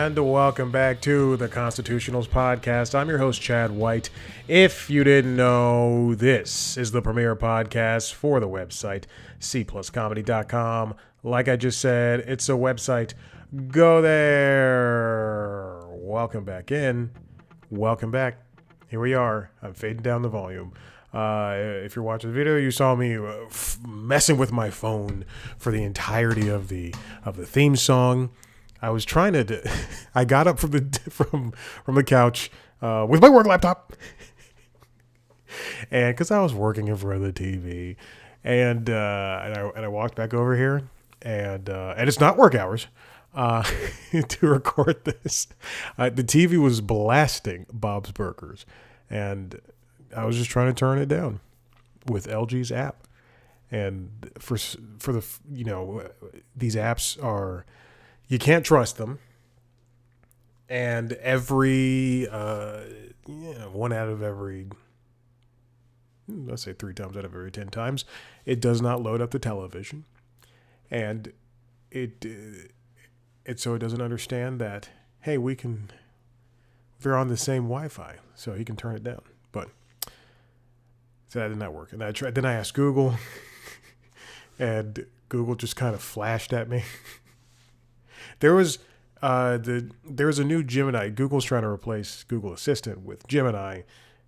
And welcome back to the Constitutionals Podcast. I'm your host, Chad White. If you didn't know, this is the premier podcast for the website, cpluscomedy.com. Like I just said, it's a website. Go there. Welcome back in. Welcome back. Here we are. I'm fading down the volume. If you're watching the video, you saw me messing with my phone for the entirety of the theme song. I was trying to. I got up from the couch with my work laptop, and because I was working in front of the TV, and I walked back over here, and it's not work hours to record this. The TV was blasting Bob's Burgers, and I was just trying to turn it down with LG's app. And for the these apps are. You can't trust them, and every one out of every, let's say 3 times out of every 10 times, it does not load up the television, and so it doesn't understand that, hey, they're on the same Wi-Fi, so he can turn it down. But so that did not work, and then I asked Google, and Google just kind of flashed at me. There was a new Gemini. Google's trying to replace Google Assistant with Gemini.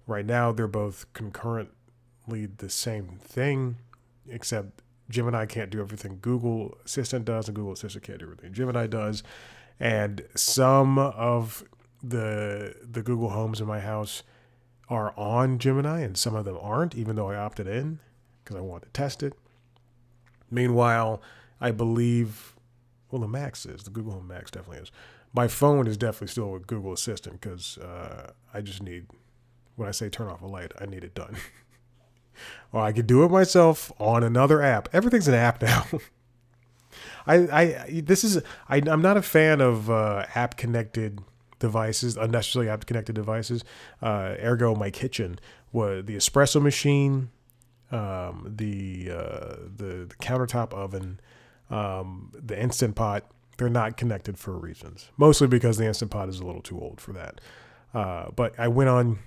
Right now, they're both concurrently the same thing, except Gemini can't do everything Google Assistant does, and Google Assistant can't do everything Gemini does. And some of the Google Homes in my house are on Gemini, and some of them aren't, even though I opted in because I wanted to test it. Meanwhile, I believe... Well, the Max is. The Google Home Max definitely is. My phone is definitely still with Google Assistant because I just need, when I say turn off a light, I need it done. Or I could do it myself on another app. Everything's an app now. I'm not a fan of app-connected devices, unnecessarily app-connected devices. Ergo, my kitchen, the espresso machine, the countertop oven, the Instant Pot, they're not connected for reasons. Mostly because the Instant Pot is a little too old for that. But I went on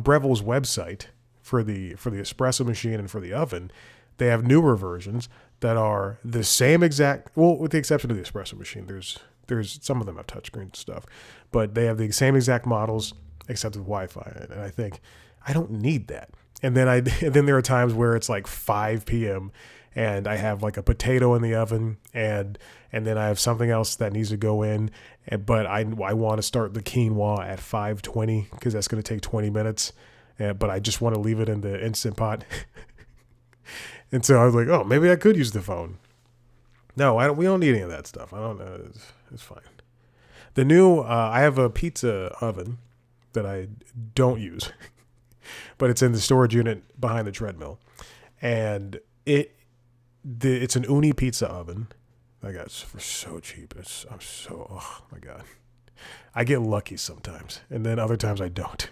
Breville's website for the espresso machine and for the oven. They have newer versions that are the same exact, well, with the exception of the espresso machine. There's some of them have touchscreen stuff, but they have the same exact models except with Wi-Fi. And I think I don't need that. And then there are times where it's like 5 p.m. and I have like a potato in the oven, and then I have something else that needs to go in, but I want to start the quinoa at 5:20 because that's going to take 20 minutes, but I just want to leave it in the Instant Pot. And so I was like, oh, maybe I could use the phone. No, we don't need any of that stuff. I don't know. It's fine. The new, I have a pizza oven that I don't use, but it's in the storage unit behind the treadmill, and it's an uni pizza oven. I got it for so cheap. Oh my God. I get lucky sometimes, and then other times I don't.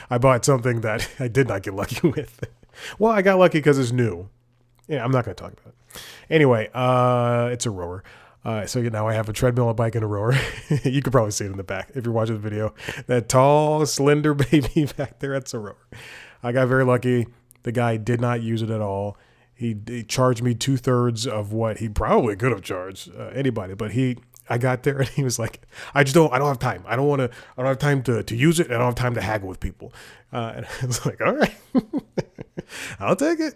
I bought something that I did not get lucky with. Well, I got lucky because it's new. Yeah, I'm not going to talk about it. Anyway, it's a rower. So now I have a treadmill, a bike, and a rower. You could probably see it in the back if you're watching the video. That tall, slender baby back there, that's a rower. I got very lucky. The guy did not use it at all. He charged me 2/3 of what he probably could have charged anybody. But I got there and he was like, I don't have time. I don't have time to use it. And I don't have time to haggle with people. And I was like, all right, I'll take it.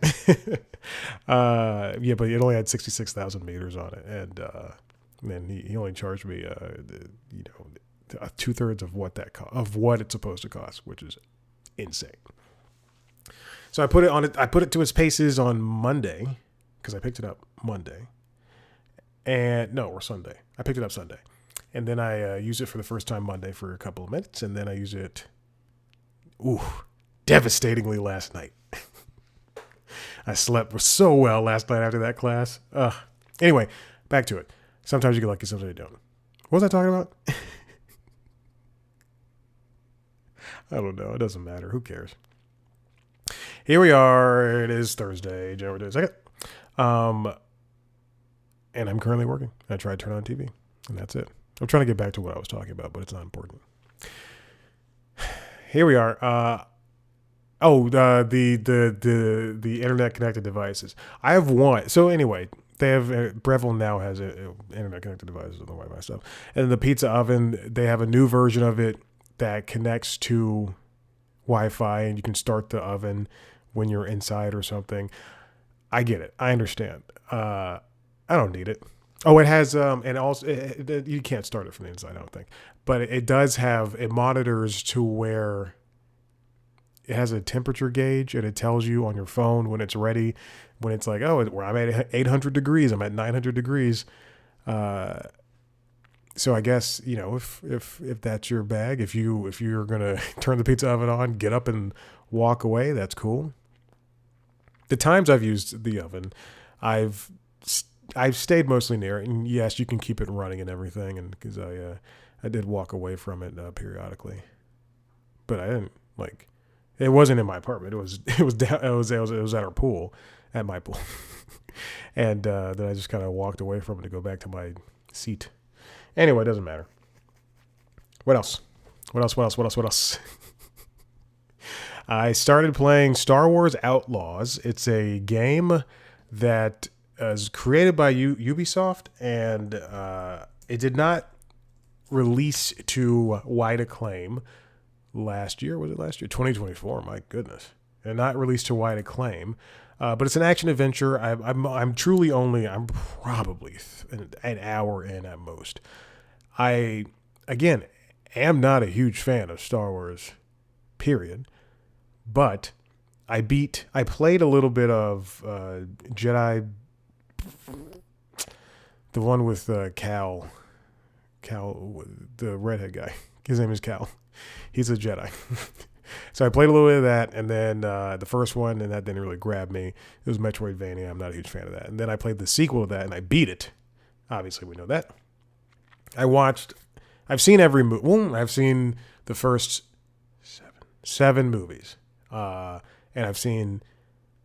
Yeah, but it only had 66,000 meters on it. And then he only charged me, 2/3 of what it's supposed to cost, which is insane. So I put it to its paces on Monday because I picked it up Monday. Or Sunday. I picked it up Sunday. And then I used it for the first time Monday for a couple of minutes. And then I used it, devastatingly last night. I slept so well last night after that class. Anyway, back to it. Sometimes you get lucky, sometimes you don't. What was I talking about? I don't know. It doesn't matter. Who cares? Here we are. It is Thursday, January 22nd. And I'm currently working. I tried to turn on TV, and that's it. I'm trying to get back to what I was talking about, but it's not important. Here we are. The internet connected devices. I have one. So anyway, they have Breville now has internet connected devices. I don't know why my stuff. And the pizza oven, they have a new version of it that connects to Wi-Fi, and you can start the oven when you're inside or something. I get it. I understand. I don't need it. Oh, it has and also you can't start it from the inside, I don't think. But it does have, it monitors to where it has a temperature gauge, and it tells you on your phone when it's ready, when it's like, oh, I'm at 800 degrees, I'm at 900 degrees. So I guess, if that's your bag, if you're gonna turn the pizza oven on, get up and walk away, that's cool. The times I've used the oven, I've stayed mostly near it, and yes, you can keep it running and everything, and because I did walk away from it periodically, but I didn't like. It wasn't in my apartment. It was at our pool, at my pool, and then I just kind of walked away from it to go back to my seat. Anyway, it doesn't matter. What else? I started playing Star Wars Outlaws. It's a game that is created by Ubisoft, and it did not release to wide acclaim last year. Was it last year? 2024. My goodness. And not released to wide acclaim. But it's an action adventure. I'm probably an hour in at most. I, again, am not a huge fan of Star Wars, period. But I played a little bit of Jedi, the one with Cal, the redhead guy. His name is Cal. He's a Jedi. So I played a little bit of that, and then the first one, and that didn't really grab me. It was Metroidvania. I'm not a huge fan of that. And then I played the sequel to that, and I beat it. Obviously, we know that. I've seen every movie. Well, I've seen the first seven movies. And I've seen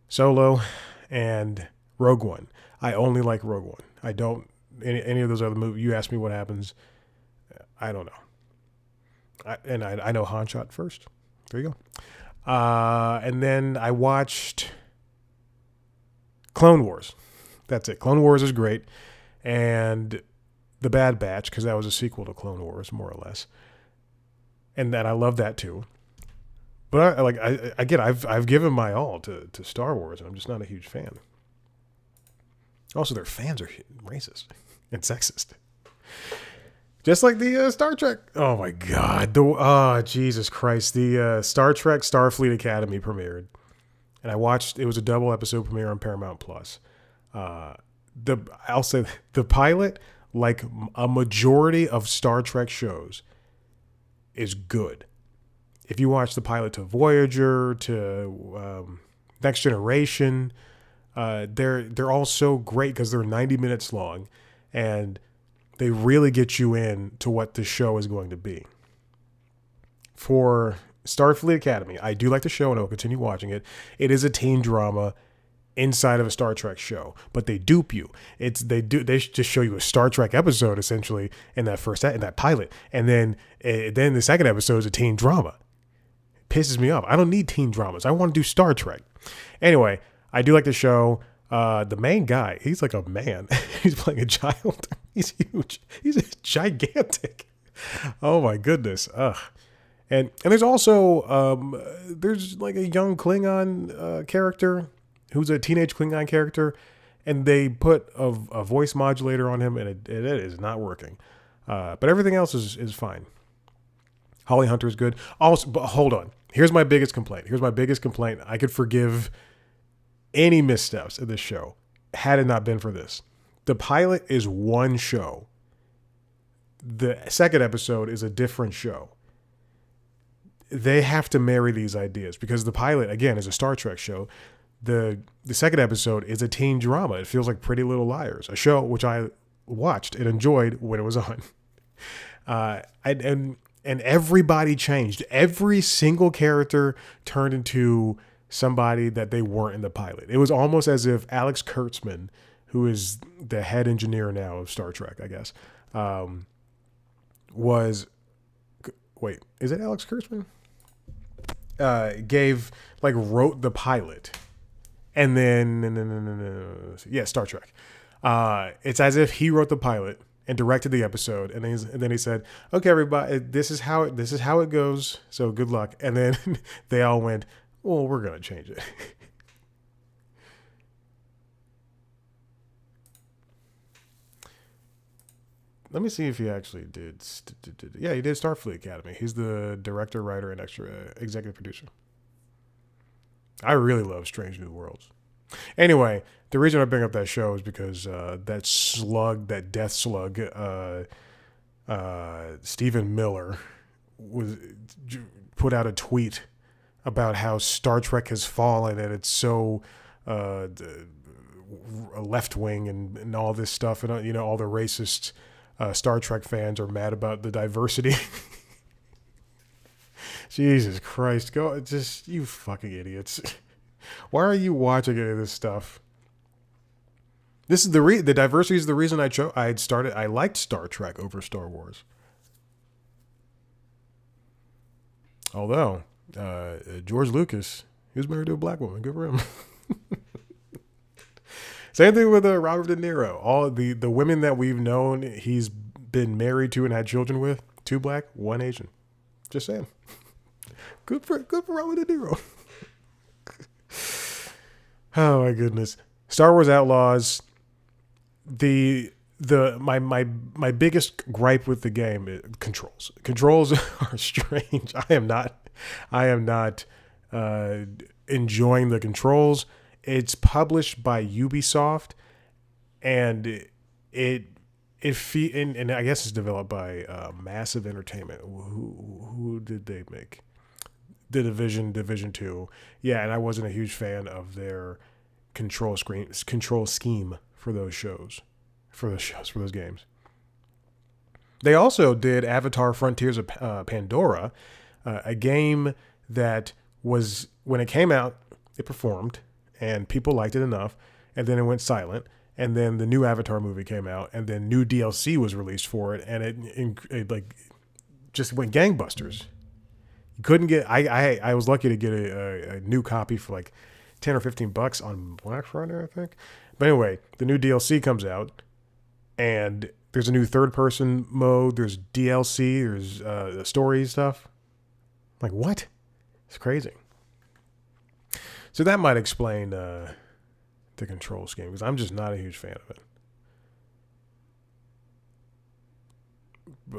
Solo and Rogue One. I only like Rogue One. I don't, any of those other movies, you ask me what happens, I don't know. I know Han shot first. There you go. And then I watched Clone Wars. That's it. Clone Wars is great. And The Bad Batch, because that was a sequel to Clone Wars, more or less. And that I love that too. But I've given my all to Star Wars, and I'm just not a huge fan. Also, their fans are racist and sexist. Just like the Star Trek. Oh my God. Jesus Christ. The Star Trek Starfleet Academy premiered. And I watched, it was a double episode premiere on Paramount Plus. I'll say the pilot, like a majority of Star Trek shows, is good. If you watch the pilot to Voyager, to Next Generation, they're all so great because they're 90 minutes long, and they really get you in to what the show is going to be. For Starfleet Academy, I do like the show, and I'll continue watching it. It is a teen drama inside of a Star Trek show, but they dupe you. They just show you a Star Trek episode essentially in that pilot, and then the second episode is a teen drama. It pisses me off. I don't need teen dramas. I want to do Star Trek. Anyway, I do like the show. The main guy, he's like a man. He's playing a child. He's huge. He's gigantic. Oh my goodness. Ugh. And there's also there's like a young Klingon character who's a teenage Klingon character, and they put a voice modulator on him, and it is not working. But everything else is fine. Holly Hunter is good. Also, but hold on. Here's my biggest complaint. I could forgive any missteps in this show had it not been for this. The pilot is one show. The second episode is a different show. They have to marry these ideas because the pilot, again, is a Star Trek show. The second episode is a teen drama. It feels like Pretty Little Liars, a show which I watched and enjoyed when it was on. And everybody changed. Every single character turned into somebody that they weren't in the pilot. It was almost as if Alex Kurtzman, who is the head engineer now of Star Trek, I guess, was, wait, is it Alex Kurtzman? Wrote the pilot, and then yeah, Star Trek. It's as if he wrote the pilot and directed the episode, and then he said, "Okay, everybody, this is how it goes. So good luck." And then they all went, "Well, we're gonna change it." Let me see if he actually did. Yeah, he did Starfleet Academy. He's the director, writer, and executive producer. I really love Strange New Worlds. Anyway, the reason I bring up that show is because that death slug, Stephen Miller, put out a tweet about how Star Trek has fallen and it's so left wing and all this stuff, and all the racist Star Trek fans are mad about the diversity. Jesus Christ, you fucking idiots. Why are you watching any of this stuff? This is the diversity is the reason I liked Star Trek over Star Wars. Although, George Lucas, he was married to a black woman. Good for him. Same thing with Robert De Niro. All the women that we've known he's been married to and had children with, 2 black, 1 Asian. Just saying. Good for Robert De Niro. Oh my goodness. Star Wars Outlaws. My biggest gripe with the game is controls. Controls are strange. I am not enjoying the controls. It's published by Ubisoft, and and I guess it's developed by Massive Entertainment. Who did they make? The Division 2. Yeah, and I wasn't a huge fan of their control scheme for those games. They also did Avatar Frontiers of Pandora, a game that was, when it came out, it performed, and people liked it enough, and then it went silent, and then the new Avatar movie came out, and then new DLC was released for it, and it like just went gangbusters. You couldn't get. I was lucky to get a new copy for like $10 or $15 on Black Friday, I think. But anyway, the new DLC comes out, and there's a new third-person mode. There's DLC. There's story stuff. I'm like, what? It's crazy. So that might explain the control scheme, because I'm just not a huge fan of it.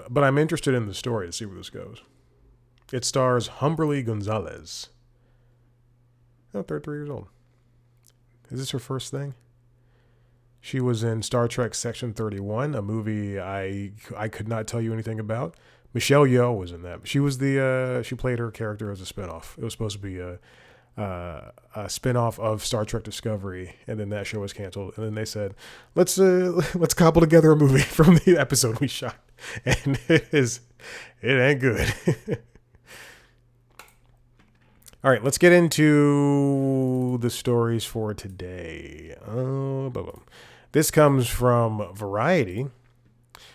But I'm interested in the story to see where this goes. It stars Humberly Gonzalez. 33 years old. Is this her first thing? She was in Star Trek Section 31, a movie I could not tell you anything about. Michelle Yeoh was in that. She played her character as a spinoff. It was supposed to be a spinoff of Star Trek Discovery, and then that show was canceled. And then they said, let's cobble together a movie from the episode we shot, and it ain't good. All right, let's get into the stories for today. This comes from Variety.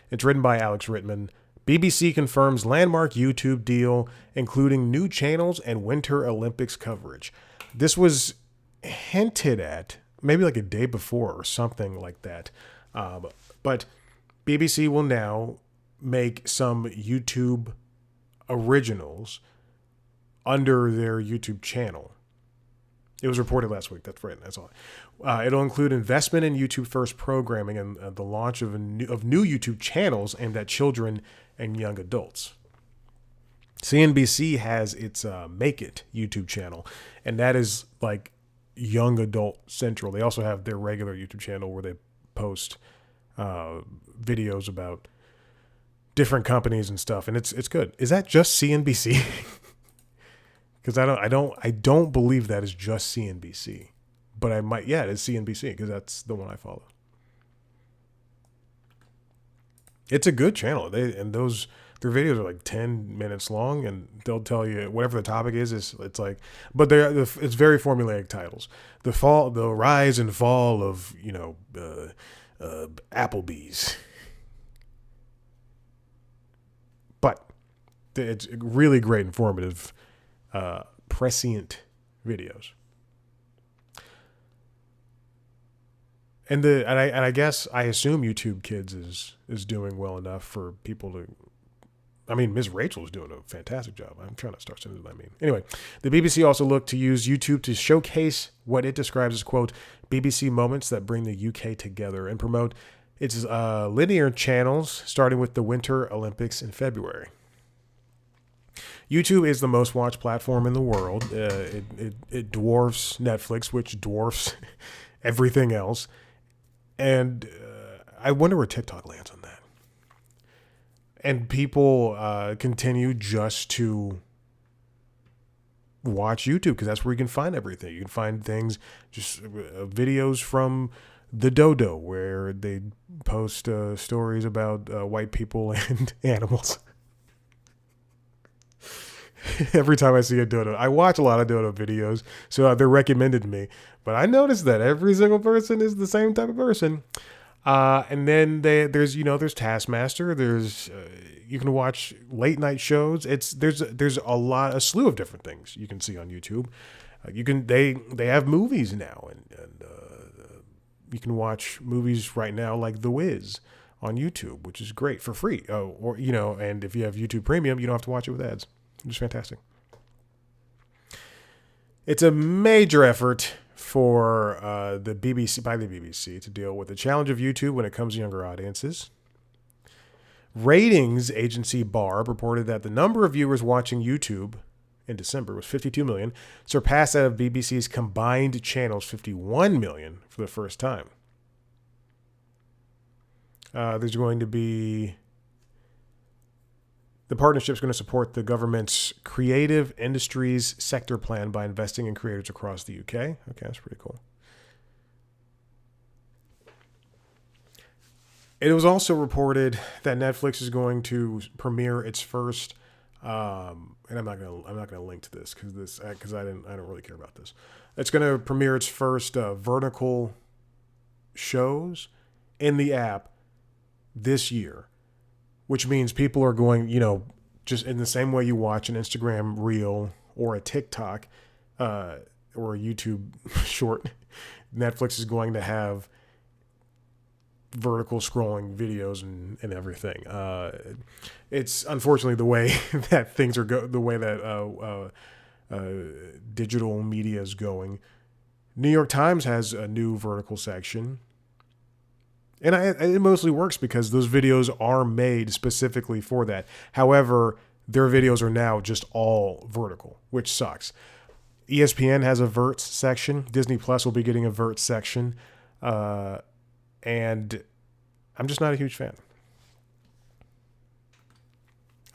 It's written by Alex Rittman. BBC confirms landmark YouTube deal, including new channels and Winter Olympics coverage. This was hinted at maybe like a day before or something like that. But BBC will now make some YouTube originals under their YouTube channel. It was reported last week. That's right. That's all. It'll include investment in YouTube first programming and the launch of new YouTube channels aimed at children and young adults. CNBC has its Make It YouTube channel, and that is like young adult central. They also have their regular YouTube channel where they post videos about different companies and stuff, and it's good. Is that just CNBC? Because I don't believe that is just CNBC, but I might. Yeah, it is CNBC because that's the one I follow. It's a good channel. Their videos are like 10 minutes long, and they'll tell you whatever the topic is. It's like, but it's very formulaic titles. The rise and fall of Applebee's. It's really great, informative, prescient videos. And I guess I assume YouTube Kids is doing well enough for people to. I mean, Ms. Rachel is doing a fantastic job. I'm trying to start saying what I mean. Anyway, the BBC also looked to use YouTube to showcase what it describes as, quote, BBC moments that bring the UK together and promote its linear channels, starting with the Winter Olympics in February. YouTube is the most watched platform in the world. It dwarfs Netflix, which dwarfs everything else. And I wonder where TikTok lands on that. And people continue just to watch YouTube because that's where you can find everything. You can find things, just videos from the Dodo, where they post stories about white people and animals. Every time I see a Dodo, I watch a lot of Dodo videos, so they're recommended to me. But I noticed that every single person is the same type of person. And then there's Taskmaster. There's you can watch late night shows. There's a slew of different things you can see on YouTube. They have movies now, and you can watch movies right now like The Wiz on YouTube, which is great for free. And if you have YouTube Premium, you don't have to watch it with ads. It's fantastic. It's a major effort for the BBC to deal with the challenge of YouTube when it comes to younger audiences. Ratings agency Barb reported that the number of viewers watching YouTube in December was 52 million, surpassed that of BBC's combined channels 51 million for the first time. There's going to be... The partnership is going to support the government's creative industries sector plan by investing in creators across the UK. Okay, that's pretty cool. It was also reported that Netflix is going to premiere its first, and I'm not gonna link to this because I don't really care about this. It's going to premiere its first vertical shows in the app this year. Which means people are going, just in the same way you watch an Instagram reel or a TikTok or a YouTube short, Netflix is going to have vertical scrolling videos and everything. It's unfortunately the way that things are the way that digital media is going. New York Times has a new vertical section. And it mostly works because those videos are made specifically for that. However, their videos are now just all vertical, which sucks. ESPN has a Verts section. Disney Plus will be getting a Verts section. And I'm just not a huge fan.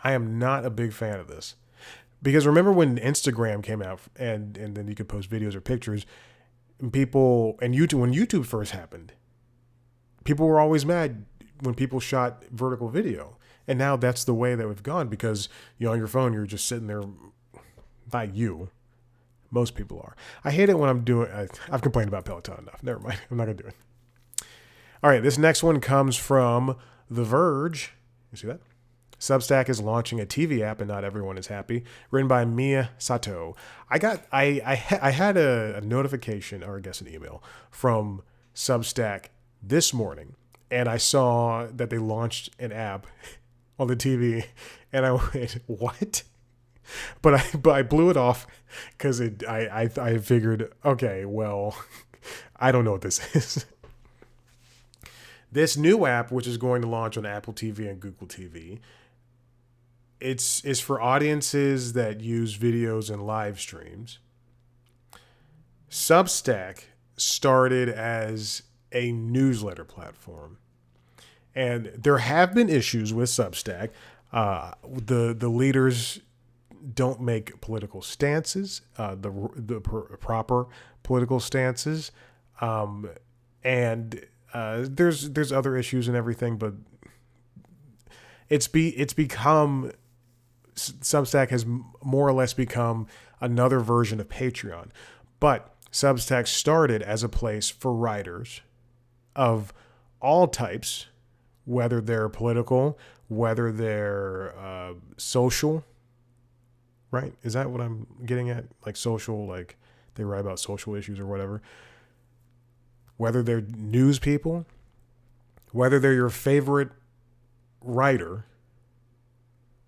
I am not a big fan of this. Because remember when Instagram came out and then you could post videos or pictures, and when YouTube first happened, people were always mad when people shot vertical video. And now that's the way that we've gone because, on your phone, you're just sitting there. Not you. Most people are. I hate it when I've complained about Peloton enough. Never mind. I'm not going to do it. All right. This next one comes from The Verge. You see that? Substack is launching a TV app and not everyone is happy. Written by Mia Sato. I had a notification, or I guess an email, from Substack this morning, and I saw that they launched an app on the TV, and I went, "What?" But I blew it off because I figured, okay, well, I don't know what this is. This new app, which is going to launch on Apple TV and Google TV, it's for audiences that use videos and live streams. Substack started as a newsletter platform. And there have been issues with Substack. The leaders don't make political stances, the proper political stances. And there's other issues and everything, but it's become, Substack has more or less become another version of Patreon. But Substack started as a place for writers of all types, whether they're political, whether they're social, right? Is that what I'm getting at? Like social, like they write about social issues or whatever. Whether they're news people, whether they're your favorite writer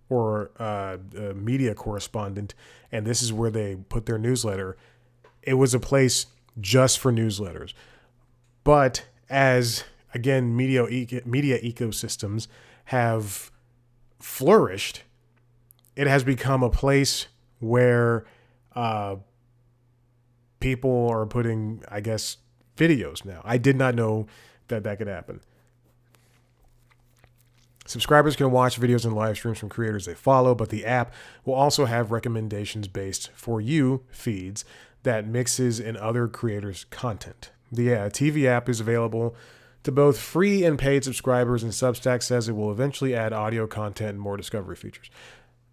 or a media correspondent, and this is where they put their newsletter. It was a place just for newsletters. But as, again, media ecosystems have flourished, it has become a place where people are putting, I guess, videos now. I did not know that that could happen. Subscribers can watch videos and live streams from creators they follow, but the app will also have recommendations based for you feeds that mixes in other creators' content. The TV app is available to both free and paid subscribers, and Substack says it will eventually add audio content and more discovery features.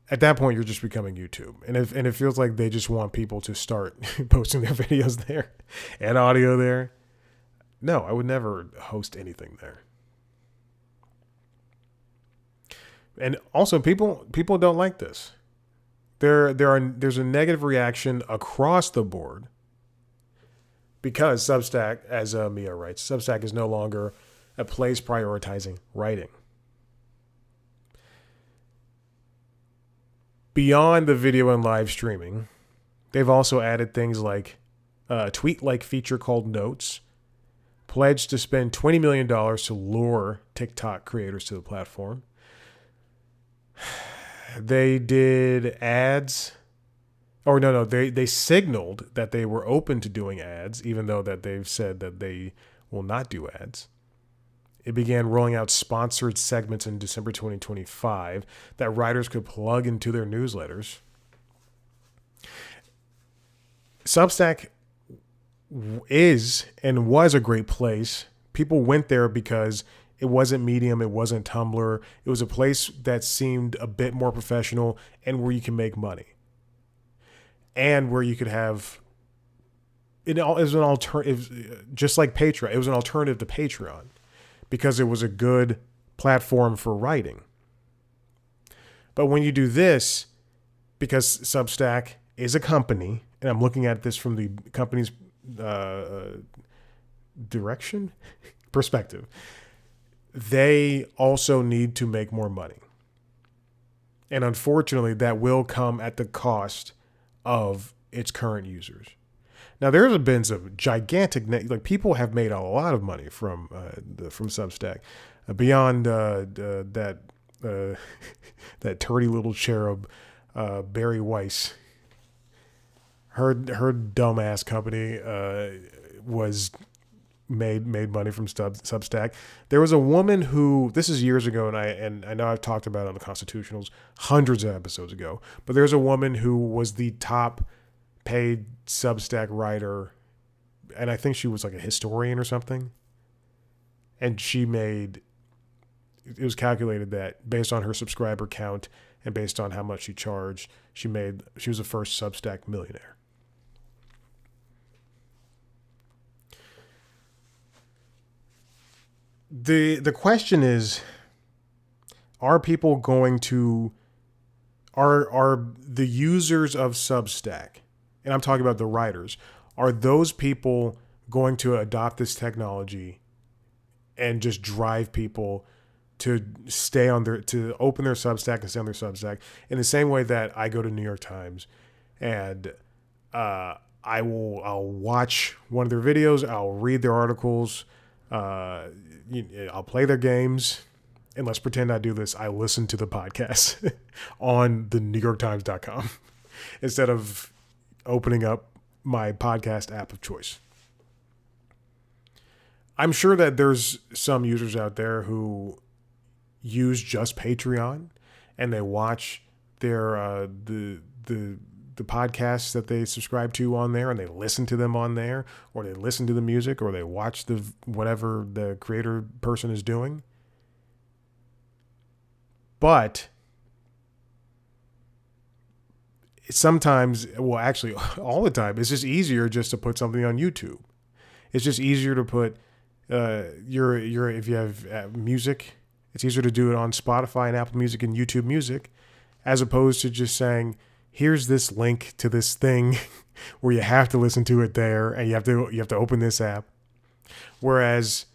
At that point, you're just becoming YouTube. And it feels like they just want people to start posting their videos there and audio there. No, I would never host anything there. And also, people don't like this. There's a negative reaction across the board because Substack, as Mia writes, Substack is no longer a place prioritizing writing. Beyond the video and live streaming, they've also added things like a tweet-like feature called Notes, pledged to spend $20 million to lure TikTok creators to the platform. They did ads. Or no, they signaled that they were open to doing ads, even though that they've said that they will not do ads. It began rolling out sponsored segments in December 2025 that writers could plug into their newsletters. Substack is and was a great place. People went there because it wasn't Medium, it wasn't Tumblr. It was a place that seemed a bit more professional and where you can make money. And where you could have it as an alternative, just like Patreon. It was an alternative to Patreon because it was a good platform for writing. But when you do this, because Substack is a company, and I'm looking at this from the company's perspective, they also need to make more money. And unfortunately, that will come at the cost of its current users. Now, there's been some gigantic, like people have made a lot of money from Substack, beyond that that turdy little cherub, Barry Weiss. Her dumbass company was made money from Substack. There was a woman who, this is years ago, and I know I've talked about it on the Constitutionals hundreds of episodes ago, but there's a woman who was the top paid Substack writer, and I think she was like a historian or something. And it was calculated that based on her subscriber count and based on how much she charged, she was the first Substack millionaire. The question is, are people going to, are the users of Substack, and I'm talking about the writers, are those people going to adopt this technology and just drive people to to open their Substack and stay on their Substack in the same way that I go to New York Times and I'll watch one of their videos, I'll read their articles, I'll play their games, and let's pretend I do this. I listen to the podcast on the NewYorkTimes.com instead of opening up my podcast app of choice. I'm sure that there's some users out there who use just Patreon and they watch their the podcasts that they subscribe to on there, and they listen to them on there, or they listen to the music, or they watch whatever the creator person is doing. But sometimes, well, actually all the time, it's just easier just to put something on YouTube. It's just easier to put if you have music It's easier to do it on Spotify and Apple Music and YouTube Music, as opposed to just saying, here's this link to this thing where you have to listen to it there, and you have to open this app. Whereas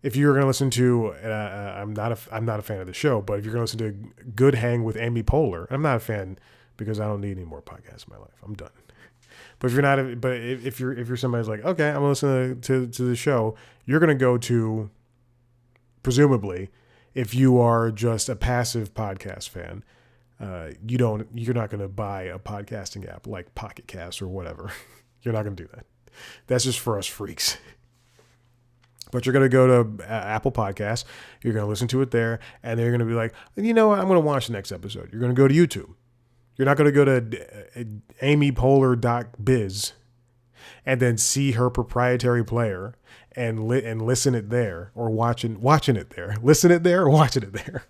if you're going to listen to, I'm not a fan of the show, but if you're going to listen to Good Hang with Amy Poehler, I'm not a fan because I don't need any more podcasts in my life. I'm done. But if you're not, if you're somebody who's like, okay, I'm going to listen to the show, you're going to go to, presumably, if you are just a passive podcast fan, you're not going to buy a podcasting app like Pocket Cast or whatever. You're not going to do that. That's just for us freaks. But you're going to go to Apple Podcasts. You're going to listen to it there. And then you're going to be like, you know what? I'm going to watch the next episode. You're going to go to YouTube. You're not going to go to amypoehler.biz and then see her proprietary player and listen it there, or watching it there. Listen it there or watching it there.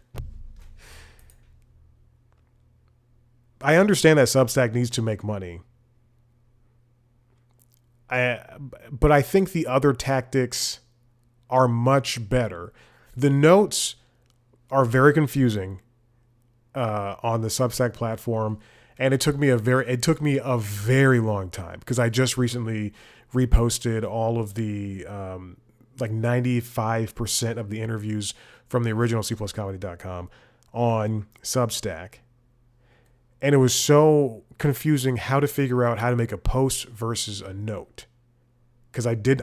I understand that Substack needs to make money. But I think the other tactics are much better. The notes are very confusing on the Substack platform, and it took me a very long time because I just recently reposted all of the 95% of the interviews from the original cpluscomedy.com on Substack. And it was so confusing how to figure out how to make a post versus a note. Because I did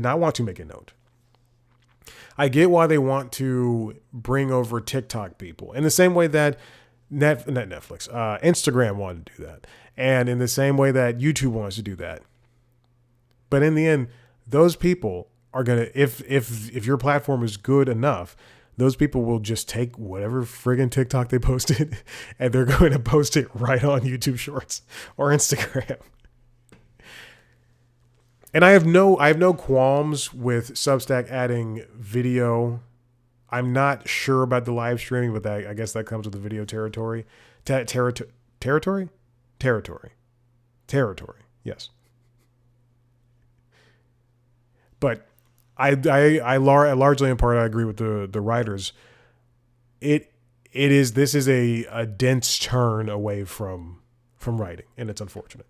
not want to make a note. I get why they want to bring over TikTok people in the same way that Instagram wanted to do that. And in the same way that YouTube wants to do that. But in the end, those people are going to, if your platform is good enough, those people will just take whatever friggin' TikTok they posted and they're going to post it right on YouTube Shorts or Instagram. And I have no qualms with Substack adding video. I'm not sure about the live streaming, but I guess that comes with the video territory. Territory? Yes. But I largely in part I agree with the writers. This is a dense turn away from writing, and it's unfortunate.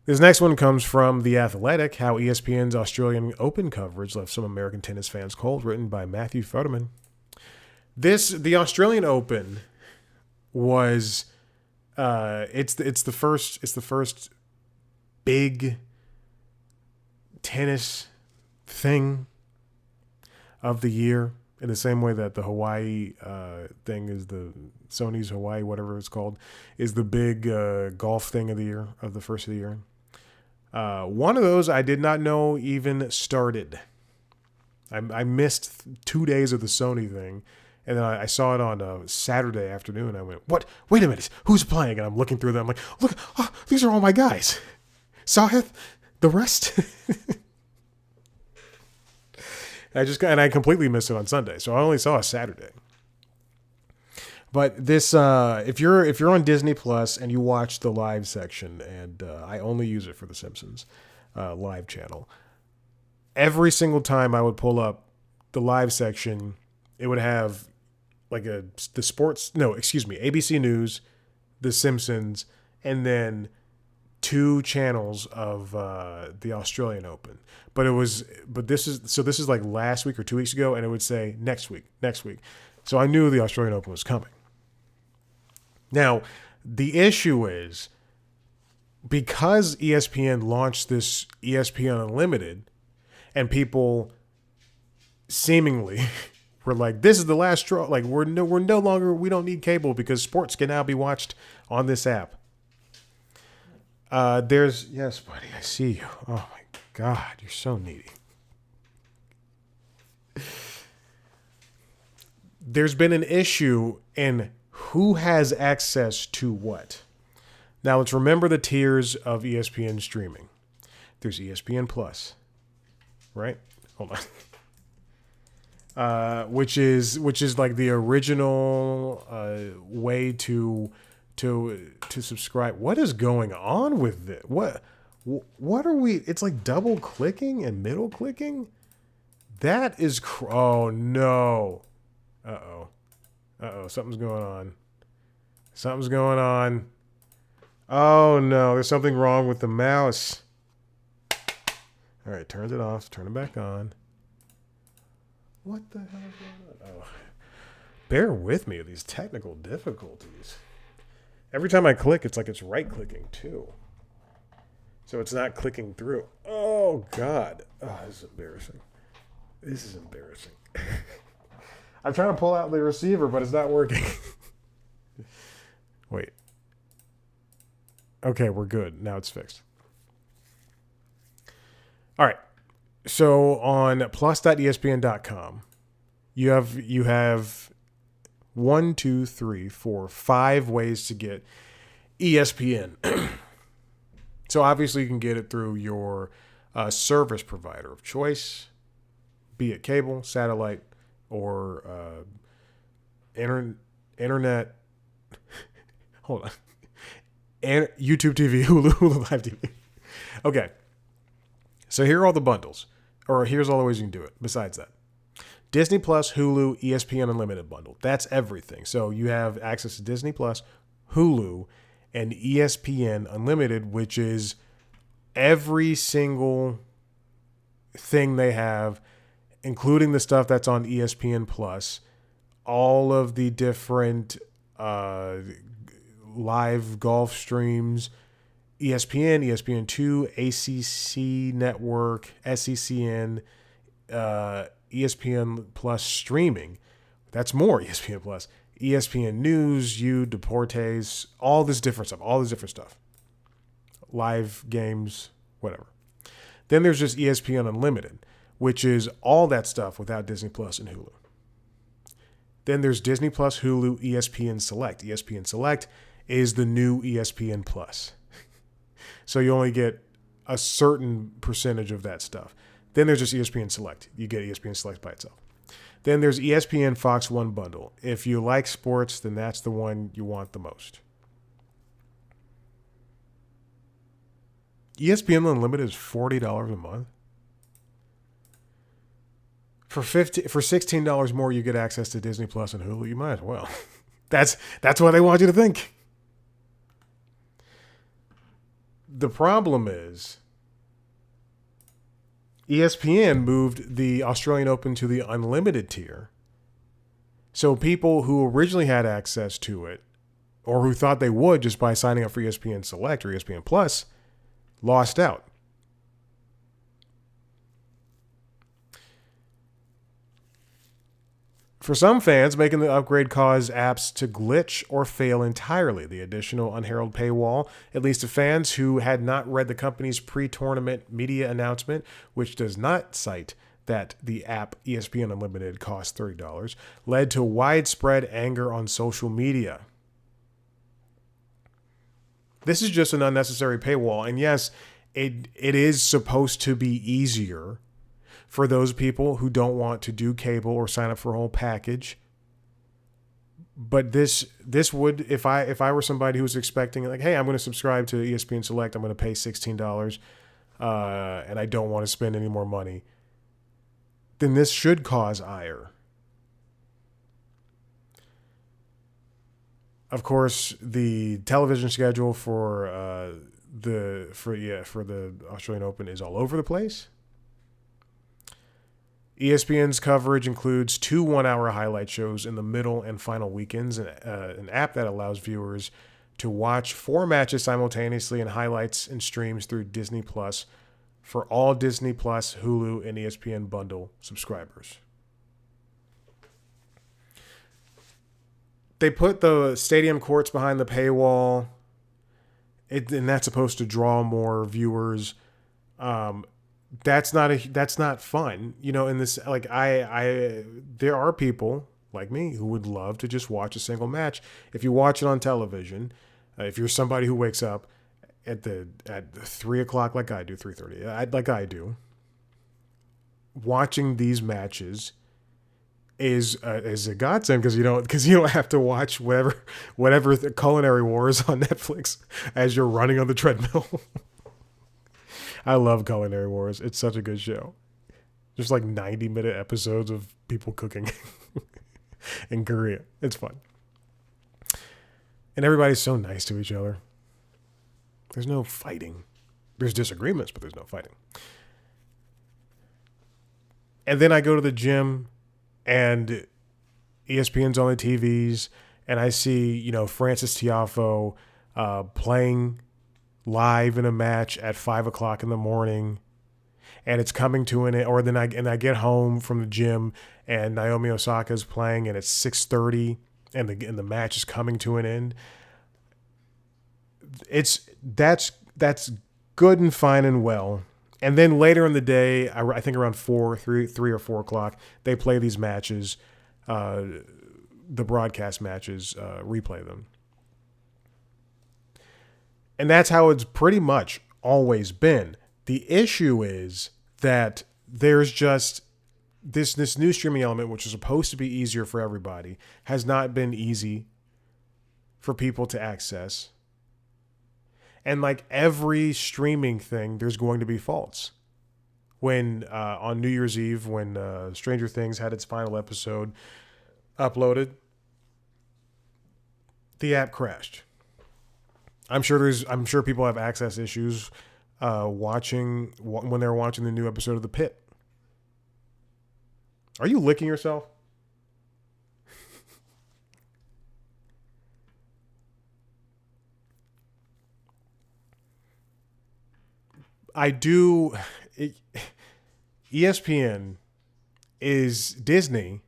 This next one comes from The Athletic, how ESPN's Australian Open coverage left some American tennis fans cold, written by Matthew Futterman. The Australian Open was it's the first big tennis thing of the year, in the same way that the Hawaii thing is the Sony's Hawaii, whatever it's called, is the big golf thing of the year, of the first of the year. One of those I did not know even started. I missed 2 days of the Sony thing, and then I saw it on a Saturday afternoon. I went, what? Wait a minute, who's playing? And I'm looking through them. I'm like, look, these are all my guys. Sahith, the rest. I completely missed it on Sunday, so I only saw it Saturday. But this, if you're on Disney Plus and you watch the live section, and I only use it for the Simpsons live channel, every single time I would pull up the live section, it would have ABC News, the Simpsons, and then 2 channels of the Australian Open. But this is like last week or 2 weeks ago, and it would say next week. So I knew the Australian Open was coming. Now, the issue is, because ESPN launched this ESPN Unlimited, and people seemingly were like, this is the last straw. Like, we don't need cable because sports can now be watched on this app. Yes, buddy, I see you. Oh my God, you're so needy. There's been an issue in who has access to what. Now let's remember the tiers of ESPN streaming. There's ESPN Plus, right? Hold on. Which is like the original way to subscribe. What is going on with it? What are we? It's like double clicking and middle clicking. That is, oh no. Uh-oh. Uh-oh, something's going on. Something's going on. Oh no, there's something wrong with the mouse. All right, turns it off, turn it back on. What the hell is going on? Oh. Bear with me with these technical difficulties. Every time I click, it's like it's right-clicking too. So it's not clicking through. Oh, God. Oh, this is embarrassing. This is embarrassing. I'm trying to pull out the receiver, but it's not working. Wait. Okay, we're good. Now it's fixed. All right. So on plus.espn.com, you have 1, 2, 3, 4, 5 ways to get ESPN. So obviously you can get it through your service provider of choice, be it cable, satellite, or internet. Hold on. And YouTube TV, Hulu Live TV. Okay. So here are all the bundles. Or here's all the ways you can do it besides that. Disney Plus, Hulu, ESPN Unlimited bundle. That's everything. So you have access to Disney Plus, Hulu, and ESPN Unlimited, which is every single thing they have, including the stuff that's on ESPN Plus, all of the different live golf streams, ESPN, ESPN2, ACC Network, SECN, ESPN Plus streaming. That's more ESPN Plus. ESPN News, Deportes, all this different stuff. Live games, whatever. Then there's just ESPN Unlimited, which is all that stuff without Disney Plus and Hulu. Then there's Disney Plus, Hulu, ESPN Select. ESPN Select is the new ESPN Plus. So you only get a certain percentage of that stuff. Then there's just ESPN Select. You get ESPN Select by itself. Then there's ESPN Fox One bundle. If you like sports, then that's the one you want the most. ESPN Unlimited is $40 a month. For $16 more, you get access to Disney Plus and Hulu. You might as well. That's what they want you to think. The problem is ESPN moved the Australian Open to the unlimited tier. So people who originally had access to it, or who thought they would just by signing up for ESPN Select or ESPN Plus, lost out. For some fans, making the upgrade caused apps to glitch or fail entirely. The additional unheralded paywall, at least to fans who had not read the company's pre-tournament media announcement, which does not cite that the app ESPN Unlimited costs $30, led to widespread anger on social media. This is just an unnecessary paywall, and yes, it is supposed to be easier for those people who don't want to do cable or sign up for a whole package. But this would, if I were somebody who was expecting, like, hey, I'm going to subscribe to ESPN Select, I'm going to pay $16, and I don't want to spend any more money, then this should cause ire. Of course, the television schedule for the Australian Open is all over the place. ESPN's coverage includes 2 one-hour highlight shows in the middle and final weekends, an app that allows viewers to watch 4 matches simultaneously and highlights and streams through Disney Plus for all Disney Plus, Hulu, and ESPN bundle subscribers. They put the stadium courts behind the paywall, and that's supposed to draw more viewers. That's not fun, in this, like, there are people like me who would love to just watch a single match. If you watch it on television, if you're somebody who wakes up at 3:00 like I do, 3:30 like I do, watching these matches is a godsend because you don't have to watch whatever the Culinary Wars on Netflix as you're running on the treadmill. I love Culinary Wars. It's such a good show. Just like 90-minute episodes of people cooking in Korea. It's fun. And everybody's so nice to each other. There's no fighting. There's disagreements, but there's no fighting. And then I go to the gym and ESPN's on the TVs and I see, Francis Tiafoe playing live in a match at 5:00 in the morning, and it's coming to an end. Or then I get home from the gym and Naomi Osaka is playing, and it's 6:30, and the match is coming to an end. That's good and fine and well. And then later in the day, I think around 3 or 4 o'clock, they play these matches, the broadcast matches, replay them. And that's how it's pretty much always been. The issue is that there's just this new streaming element, which is supposed to be easier for everybody, has not been easy for people to access. And like every streaming thing, there's going to be faults. When on New Year's Eve, when Stranger Things had its final episode uploaded, the app crashed. I'm sure people have access issues when they're watching the new episode of The Pit. Are you licking yourself? ESPN Disney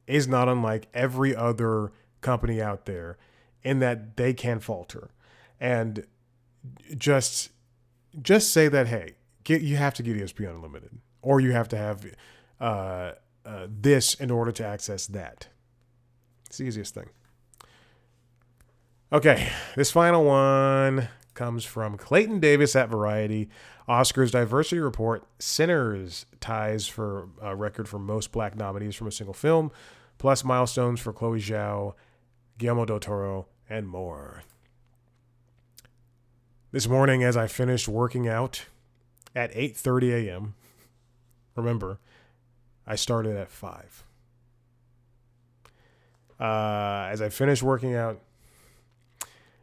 is not unlike every other company out there in that they can falter. And just say that, hey, you have to get ESPN Unlimited, or you have to have this in order to access that. It's the easiest thing. Okay, this final one comes from Clayton Davis at Variety. Oscars Diversity Report. Sinners ties for a record for most black nominees from a single film, plus milestones for Chloe Zhao, Guillermo del Toro, and more. This morning, as I finished working out at 8:30 a.m., remember, I started at 5. As I finished working out,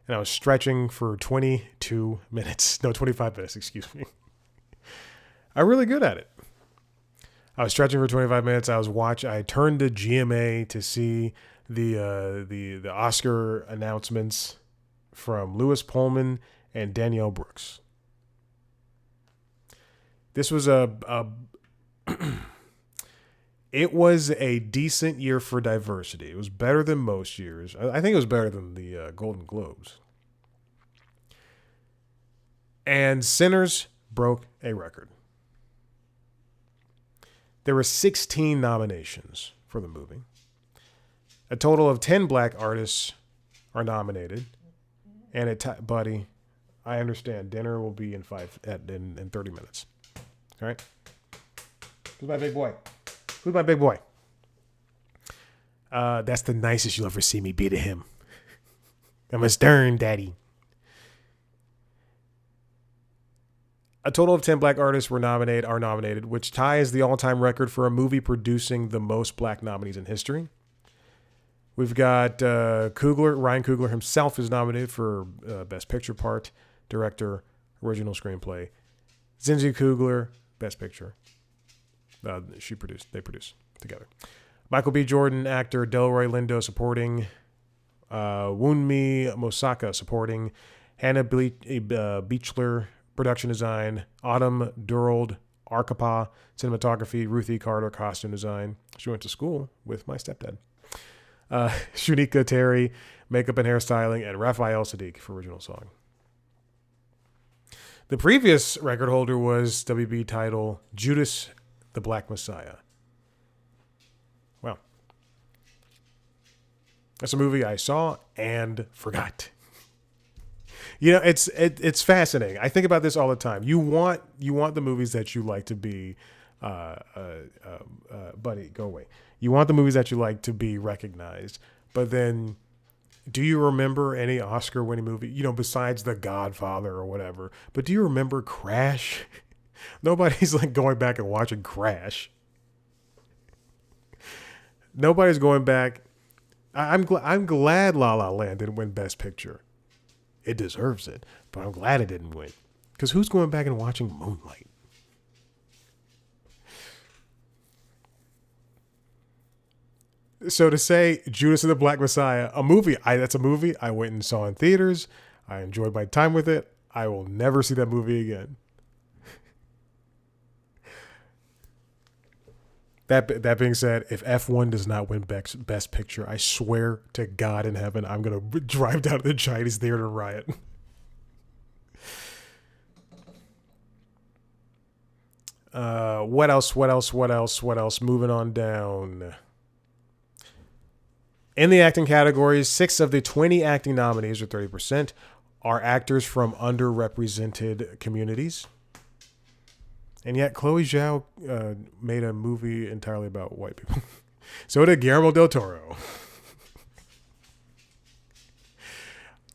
and I was stretching for 25 minutes, excuse me. I'm really good at it. I was stretching for 25 minutes. I turned to GMA to see the Oscar announcements from Lewis Pullman and Danielle Brooks. This was it was a decent year for diversity. It was better than most years. I think it was better than the Golden Globes. And Sinners broke a record. There were 16 nominations for the movie. A total of 10 black artists are nominated. And buddy, I understand. Dinner will be in 30 minutes. All right? Who's my big boy? Who's my big boy? That's the nicest you'll ever see me be to him. I'm a stern daddy. A total of 10 black artists are nominated, which ties the all-time record for a movie producing the most black nominees in history. We've got Ryan Coogler himself is nominated for Best Picture part, Director, Original Screenplay. Zinzi Coogler, Best Picture. They produce together. Michael B. Jordan, actor. Delroy Lindo, supporting. Wunmi Mosaka, supporting. Hannah Beachler, production design. Autumn Durold, Arcapa, cinematography. Ruthie Carter, costume design. She went to school with my stepdad. Shunika Terry, makeup and hairstyling, and Raphael Sadiq for original song. The previous record holder was WB title Judas the Black Messiah. Well, that's a movie I saw and forgot. It's fascinating. I think about this all the time. You want the movies that you like to be, buddy, go away. You want the movies that you like to be recognized, but then, do you remember any Oscar-winning movie? Besides The Godfather or whatever. But do you remember Crash? Nobody's like going back and watching Crash. Nobody's going back. I'm glad La La Land didn't win Best Picture. It deserves it, but I'm glad it didn't win. Because who's going back and watching Moonlight? So to say Judas and the Black Messiah, that's a movie I went and saw in theaters. I enjoyed my time with it. I will never see that movie again. That being said, if F1 does not win Best Picture, I swear to God in heaven, I'm going to drive down to the Chinese theater and riot. What else? Moving on down. In the acting categories, 6 of the 20 acting nominees, or 30%, are actors from underrepresented communities. And yet Chloe Zhao made a movie entirely about white people. So did Guillermo del Toro.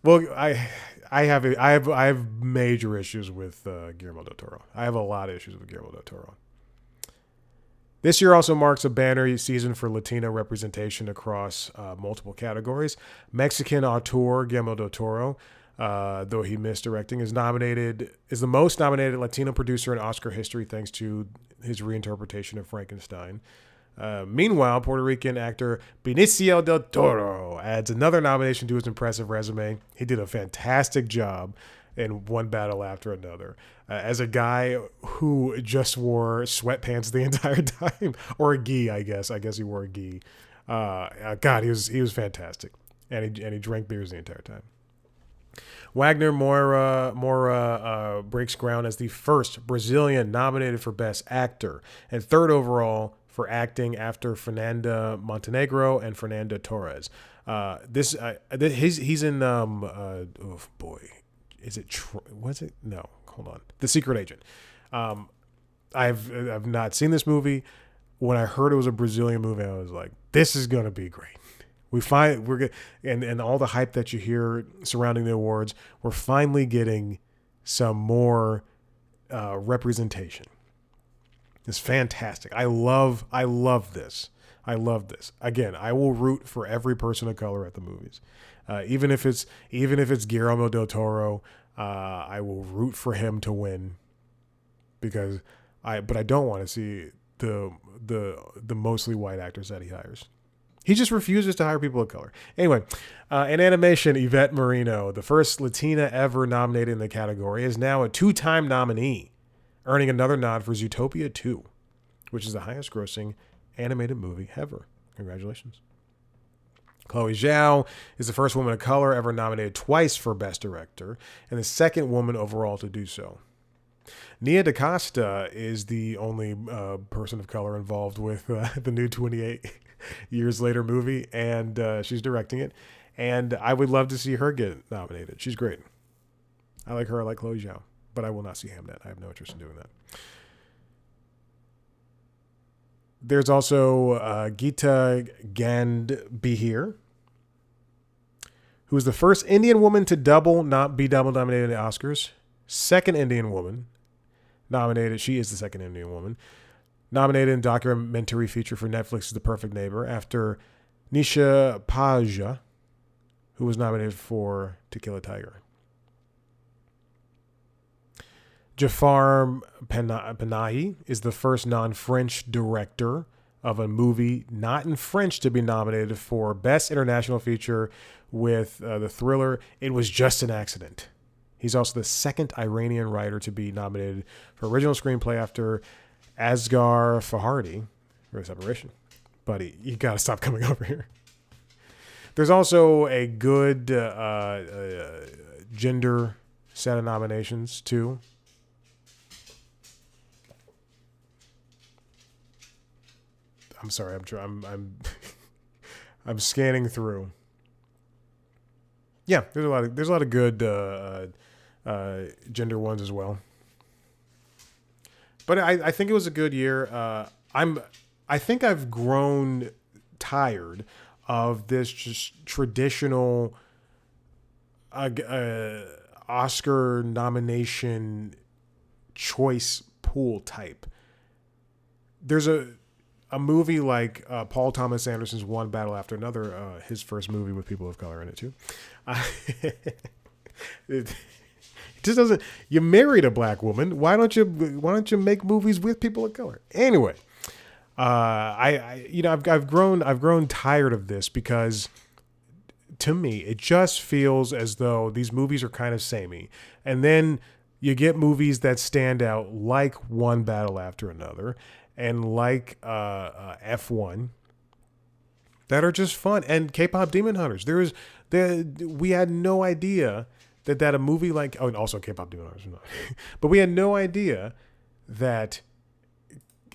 Well, I have major issues with Guillermo del Toro. I have a lot of issues with Guillermo del Toro. This year also marks a banner season for Latino representation across multiple categories. Mexican auteur Guillermo del Toro, though he missed directing, is the most nominated Latino producer in Oscar history thanks to his reinterpretation of Frankenstein. Meanwhile, Puerto Rican actor Benicio del Toro adds another nomination to his impressive resume. He did a fantastic job in one battle after another. As a guy who just wore sweatpants the entire time, or a gi, I guess he wore a gi. God, he was fantastic, and he drank beers the entire time. Wagner Moura breaks ground as the first Brazilian nominated for Best Actor and third overall for acting after Fernanda Montenegro and Fernanda Torres. He's in oh boy, is it? Was it? No, hold on. The Secret Agent. I've not seen this movie. When I heard it was a Brazilian movie, I was like, this is gonna be great. And all the hype that you hear surrounding the awards, we're finally getting some more representation. It's fantastic. I love this. Again, I will root for every person of color at the movies, even if it's Guillermo del Toro. I will root for him to win because but I don't want to see the mostly white actors that he hires. He just refuses to hire people of color. Anyway, in animation, Yvette Moreno, the first Latina ever nominated in the category, is now a 2-time nominee, earning another nod for Zootopia 2, which is the highest grossing animated movie ever. Congratulations. Chloe Zhao is the first woman of color ever nominated twice for Best Director, and the second woman overall to do so. Nia DaCosta is the only person of color involved with the new 28 Years Later movie, and she's directing it. And I would love to see her get nominated. She's great. I like her. I like Chloe Zhao, but I will not see Hamnet. I have no interest in doing that. There's also Geeta Gandbhir, who is the first Indian woman to be double nominated at the Oscars. Second Indian woman nominated. She is the second Indian woman nominated in documentary feature for Netflix's The Perfect Neighbor after Nisha Paja, who was nominated for To Kill a Tiger. Jafar Panahi is the first non-French director of a movie not in French to be nominated for Best International Feature with the thriller It Was Just an Accident. He's also the second Iranian writer to be nominated for original screenplay after Asghar Farhadi for Separation. Buddy, you got to stop coming over here. There's also a good gender set of nominations, too. I'm sorry, I'm scanning through. Yeah, there's a lot of good gender ones as well. But I think it was a good year. I think I've grown tired of this just traditional Oscar nomination choice pool type. There's a a movie like Paul Thomas Anderson's One Battle After Another, his first movie with people of color in it too. It just doesn't. You married a black woman. Why don't you make movies with people of color? Anyway, I've grown tired of this because, to me, it just feels as though these movies are kind of samey, and then you get movies that stand out like One Battle After Another and like F1 that are just fun, and K-pop Demon Hunters. We had no idea that a movie like, oh, and also K-pop Demon Hunters, but we had no idea that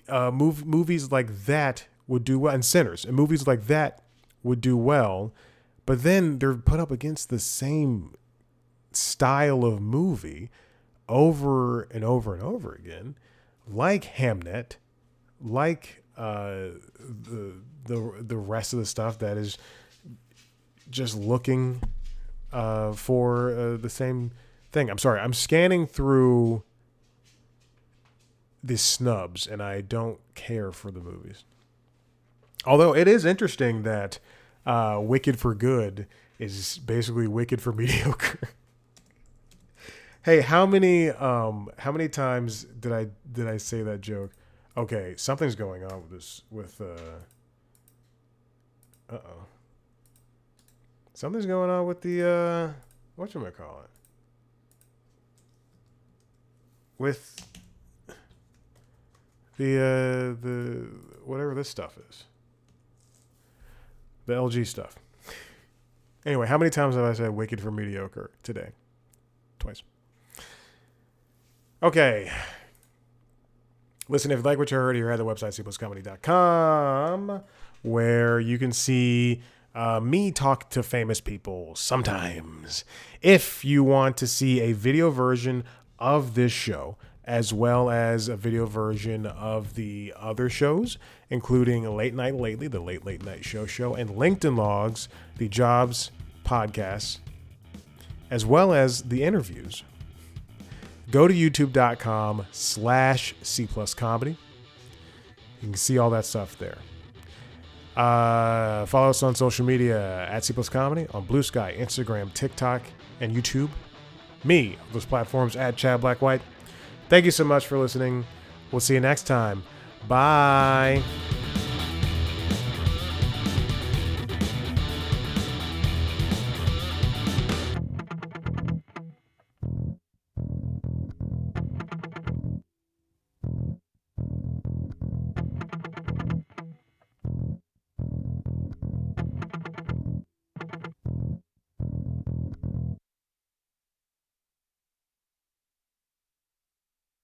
movies like that would do well, and Sinners, and movies like that would do well, but then they're put up against the same style of movie over and over and over again, like Hamnet, like the rest of the stuff that is just looking for the same thing. I'm sorry, I'm scanning through the snubs, and I don't care for the movies. Although it is interesting that Wicked for Good is basically Wicked for Mediocre. Hey, how many times did I say that joke? Okay, something's going on with this. Something's going on with the whatchamacallit? With the whatever this stuff is. The LG stuff. Anyway, how many times have I said Wicked for Mediocre today? Twice. Okay. Listen, if you like what you heard, you're at the website cpluscomedy.com, where you can see me talk to famous people sometimes. If you want to see a video version of this show, as well as a video version of the other shows, including Late Night Lately, the Late Night Show, and LinkedIn Logs, the Jobs podcast, as well as the interviews, go to youtube.com/C+comedy. You can see all that stuff there. Follow us on social media at C+comedy on Blue Sky, Instagram, TikTok, and YouTube. Me, those platforms at Chad Black White. Thank you so much for listening. We'll see you next time. Bye.